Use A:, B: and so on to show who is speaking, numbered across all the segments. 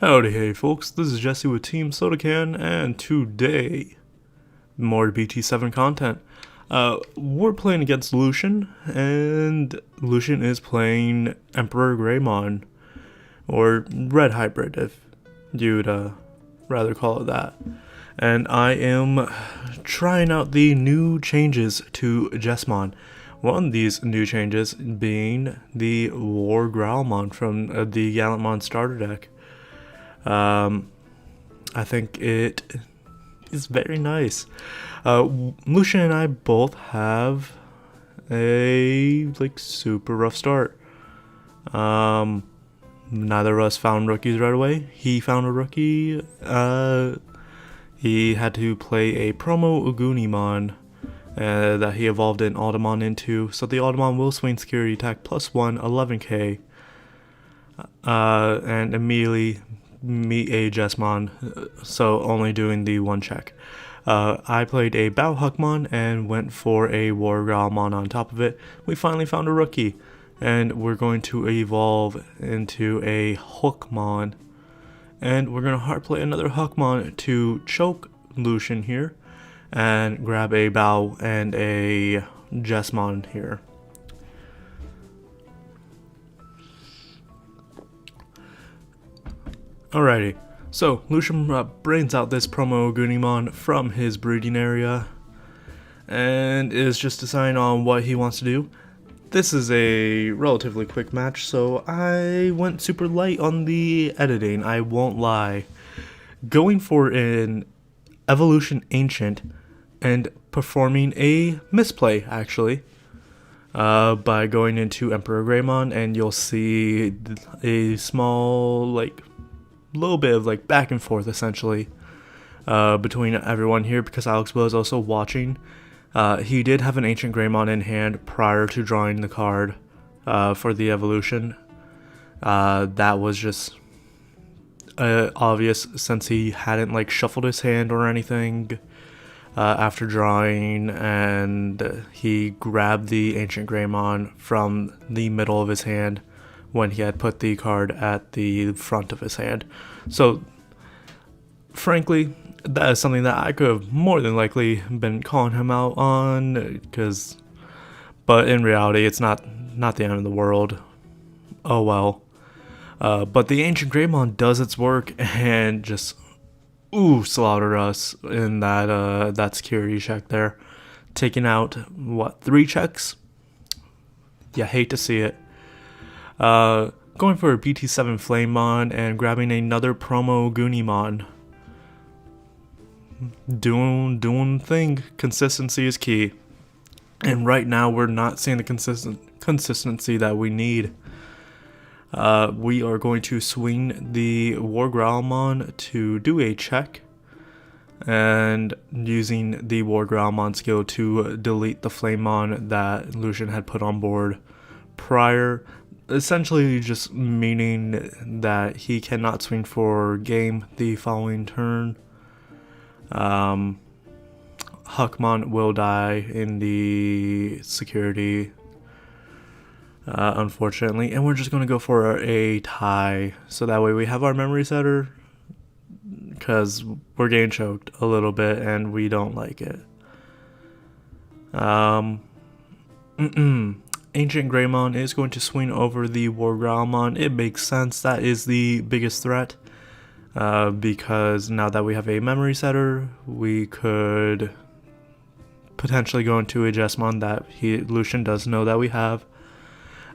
A: Howdy, hey folks, this is Jesse with Team SodaKan, and today, more BT7 content. We're playing against Lucian, and Lucian is playing Emperorgreymon, or Red Hybrid, if you'd rather call it that. And I am trying out the new changes to Jesmon. One of these new changes being the War Growlmon from the Gallantmon starter deck. I think it is very nice. Lucian and I both have a super rough start. Neither of us found rookies right away. He found a rookie. He had to play a promo Ugunimon that he evolved an Automon into. So the Automon will swing security attack +1, 11k, and immediately meet a Jesmon, so only doing the one check. I played a Bow Huckmon and went for a War Growlmon on top of it. We finally found a rookie, and we're going to evolve into a Hookmon, and we're going to hard play another Huckmon to choke Lucian here and grab a Bow and a Jesmon here. Alrighty, so Lucian brings out this promo Gunimon from his breeding area and is just deciding on what he wants to do. This is a relatively quick match, so I went super light on the editing, I won't lie. Going for an Evolution Ancient and performing a misplay, actually. By going into Emperorgreymon, and you'll see a small, little bit of back and forth essentially between everyone here, because Alex was also watching. He did have an Ancient Greymon in hand prior to drawing the card for the evolution. That was just obvious since he hadn't shuffled his hand or anything after drawing, and he grabbed the Ancient Greymon from the middle of his hand when he had put the card at the front of his hand. So, frankly, that is something that I could have more than likely been calling him out on, but in reality, it's not the end of the world. Oh well. But the Ancient Greymon does its work and just slaughtered us in that security check there, taking out 3 checks. Yeah, hate to see it. Going for a BT7 Flamemon and grabbing another promo Gunimon. Doing thing. Consistency is key. And right now we're not seeing the consistency that we need. We are going to swing the War Growlmon to do a check, and using the War Growlmon skill to delete the Flamemon that Lucian had put on board prior. Essentially just meaning that he cannot swing for game the following turn. Huckmon will die in the security, unfortunately, and we're just going to go for a tie, so that way we have our memory setter, because we're getting choked a little bit and we don't like it. Ancient Greymon is going to swing over the War Growlmon. It makes sense. That is the biggest threat. Because now that we have a memory setter, we could potentially go into a Jesmon that Lucian does know that we have,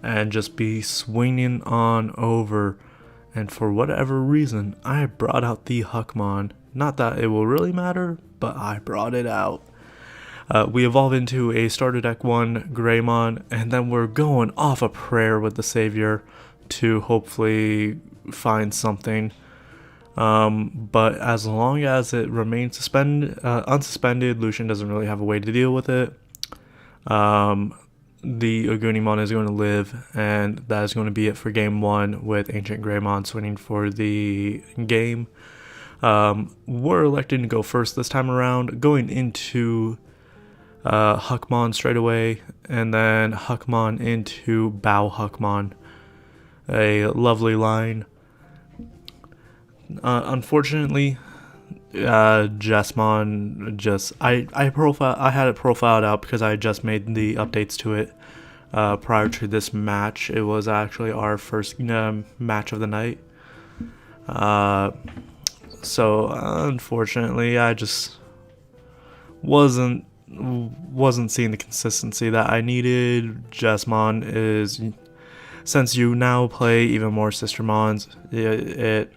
A: and just be swinging on over. And for whatever reason, I brought out the Huckmon. Not that it will really matter, but I brought it out. We evolve into a starter deck 1 Greymon, and then we're going off a prayer with the Savior to hopefully find something. But as long as it remains unsuspended, Lucian doesn't really have a way to deal with it. The Ugunimon is going to live, and that is going to be it for game 1 with Ancient Greymon swinging for the game. We're electing to go first this time around, going into Huckmon straight away, and then Huckmon into Bow Huckmon. A lovely line. Unfortunately, Jesmon I had it profiled out because I just made the updates to it prior to this match. It was actually our first match of the night. So unfortunately, I just wasn't seeing the consistency that I needed. Jesmon is, since you now play even more sister mons, it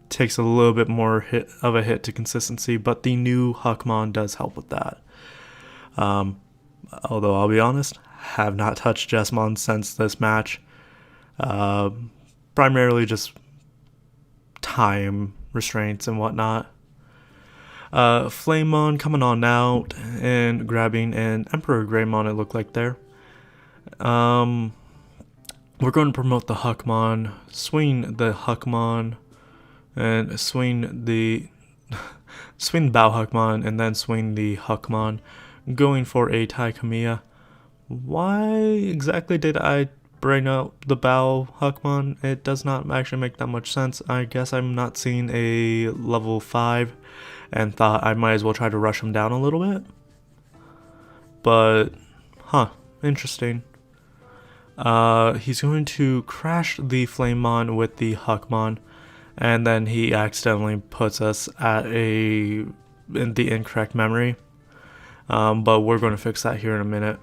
A: takes a little bit more of a hit to consistency, but the new Huckmon does help with that. Although I'll be honest, have not touched Jesmon since this match. Primarily just time restraints and whatnot. Flamemon coming on out and grabbing an Emperorgreymon, it looked like there. We're going to promote the Huckmon, swing the Huckmon, and swing the Bow Huckmon, and then swing the Huckmon, going for a Tai Kamiya. Why exactly did I bring out the Bow Huckmon? It does not actually make that much sense. I guess I'm not seeing a level 5 and thought I might as well try to rush him down a little bit. But, interesting. He's going to crash the Flamemon with the Huckmon, and then he accidentally puts us in the incorrect memory. But we're going to fix that here in a minute.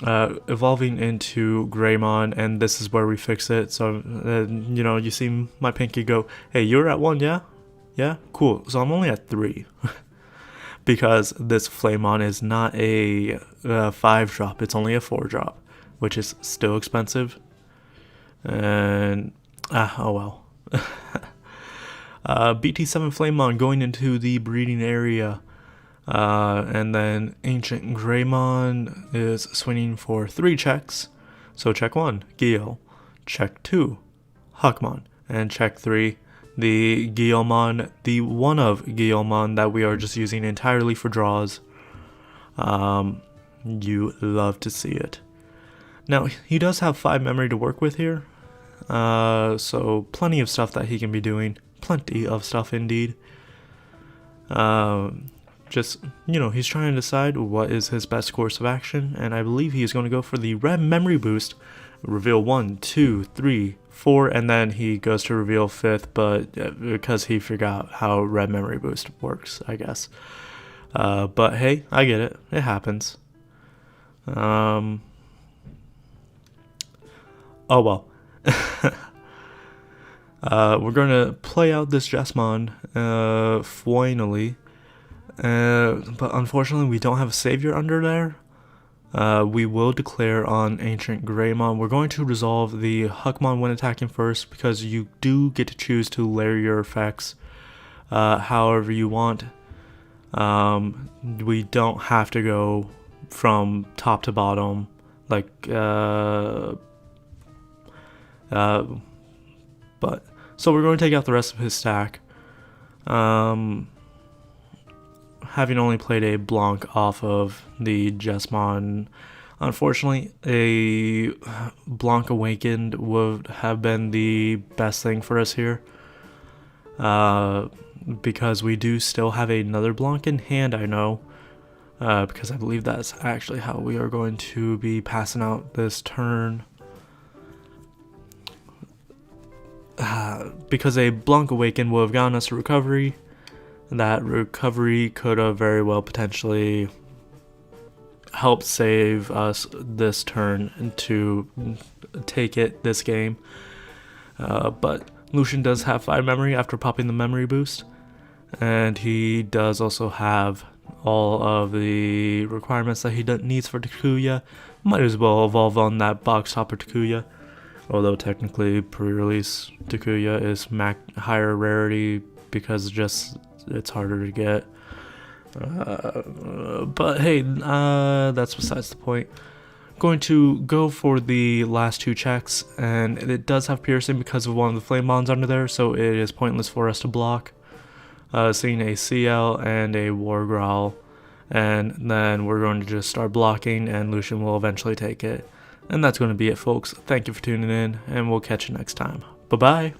A: Evolving into Greymon, and this is where we fix it. So, you see my pinky go, hey, you're at 1, yeah? Yeah? Cool. So I'm only at 3. Because this Flamemon is not a 5-drop, it's only a 4-drop, which is still expensive. And, oh well. BT7 Flamemon going into the breeding area. And then Ancient Greymon is swinging for 3 checks. So check 1, Geo. Check 2, Huckmon. And check 3, the Guilmon, the one of Guilmon that we are just using entirely for draws. You love to see it. Now, he does have 5 memory to work with here. So plenty of stuff that he can be doing. Plenty of stuff indeed. Just, he's trying to decide what is his best course of action, and I believe he is going to go for the red memory boost. Reveal 1, 2, 3, 4, and then he goes to reveal 5th, but because he forgot how red memory boost works, I guess. But hey, I get it. It happens. Oh well. We're going to play out this Jesmon, finally. But unfortunately, we don't have a savior under there. We will declare on Ancient Greymon. We're going to resolve the Huckmon when attacking first, because you do get to choose to layer your effects however you want. We don't have to go from top to bottom, like, but, so we're going to take out the rest of his stack. Having only played a Blanc off of the Jesmon, unfortunately, a Blanc Awakened would have been the best thing for us here. Because we do still have another Blanc in hand, I know. Because I believe that's actually how we are going to be passing out this turn. Because a Blanc Awakened would have gotten us a recovery. That recovery could have very well potentially helped save us this turn to take this game. But Lucian does have 5 memory after popping the memory boost. And he does also have all of the requirements that he needs for Takuya. Might as well evolve on that box topper Takuya. Although technically pre-release Takuya is higher rarity because it's harder to get. But hey, that's besides the point. Going to go for the last 2 checks, and it does have piercing because of one of the Flamemons under there, so it is pointless for us to block. Seeing a CL and a War Growl, and then we're going to just start blocking, and Lucian will eventually take it. And that's going to be it, folks. Thank you for tuning in, and we'll catch you next time. Bye-bye.